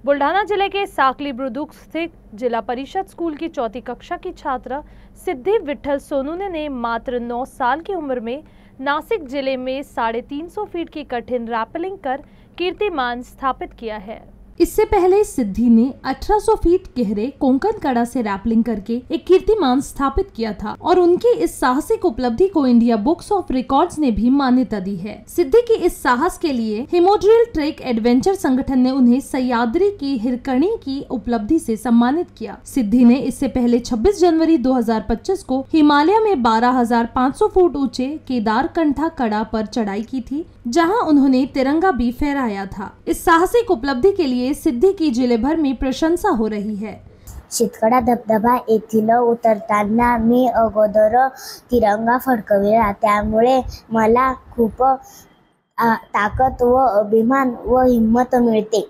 बुल्ढाना जिले के साकली बुद्रुक स्थित जिला परिषद स्कूल की चौथी कक्षा की छात्रा सिद्धि विठल सोनूने ने मात्र 9 साल की उम्र में नासिक जिले में 350 फीट की कठिन रैपलिंग कर कीर्तिमान स्थापित किया है। इससे पहले सिद्धि ने 1800 फीट गहरे कोंकण कड़ा से रैपलिंग करके एक कीर्तिमान स्थापित किया था और उनकी इस साहसिक उपलब्धि को इंडिया बुक्स ऑफ रिकॉर्ड्स ने भी मान्यता दी है। सिद्धि की इस साहस के लिए हिमोड्रिल ट्रेक एडवेंचर संगठन ने उन्हें सह्याद्री की हिरकणी की उपलब्धि से सम्मानित किया। सिद्धि ने इससे पहले 26 जनवरी 2025 को हिमालय में 12,500 फुट ऊंचे केदारकंठा कड़ा पर चढ़ाई की थी, जहां उन्होंने तिरंगा भी फहराया था। इस साहसिक उपलब्धि के लिए सिद्धि की जिले भर में प्रशंसा हो रही है। शेतकडा धबधबा येथील उतरताना मी अगोदर तिरंगा फडकविला, त्यामुळे मला खूप ताकद व अभिमान व हिम्मत मिळते।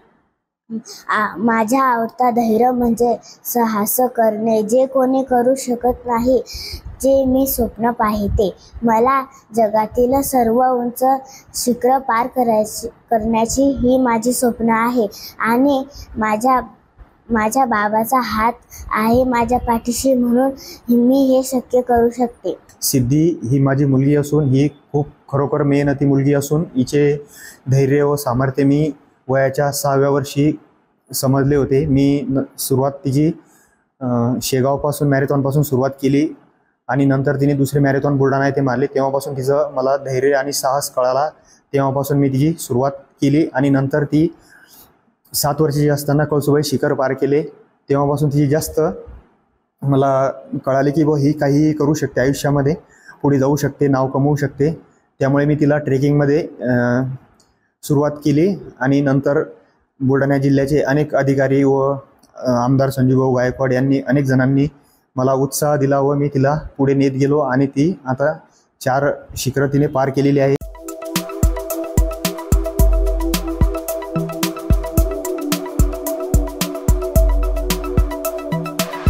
माझा आवडता धैर्य म्हणजे साहस करणे, जे कोणी करू शकत नाही, जे मी स्वप्न पाहते। मला जगातील सर्व उंच शिखर पार करण्याची ही माझी स्वप्न आहे आणि माझ्या बाबाचा हात आहे माझ्या पाठीशी, म्हणून मी हे शक्य करू शकते। सिद्धी ही माझी मुलगी असून ही खूप खरोखर मेहनती मुलगी असून हिचे धैर्य व सामर्थ्य मी वयाच्या 6व्या वर्षी समजले होते। मी सुरुवात तिची शेगावपासून मॅरेथॉनपासून सुरुवात केली आणि नंतर तिने दुसरे मॅरेथॉन बुलढाणा येथे मारले। तेव्हापासून तिचं मला धैर्य आणि साहस कळाला। तेव्हापासून मी तिची सुरुवात केली आणि नंतर ती 7 वर्षाची असताना कळसुबाई शिखर पार केले। तेव्हापासून तिची जास्त मला कळाले की ही काही करू शकते, आयुष्यामध्ये पुढे जाऊ शकते, नाव कमवू शकते। त्यामुळे मी तिला ट्रेकिंगमध्ये सुरुवात केली आणि नंतर बुलढाणा जिल्ह्याचे अनेक अधिकारी व आमदार संजीवभाऊ गायकवाड यांनी अनेक जणांनी मला उत्साह दिला व मी तिला पुढे नेत गेलो आणि ती आता 4 शिखरं तिने पार केलेली आहे।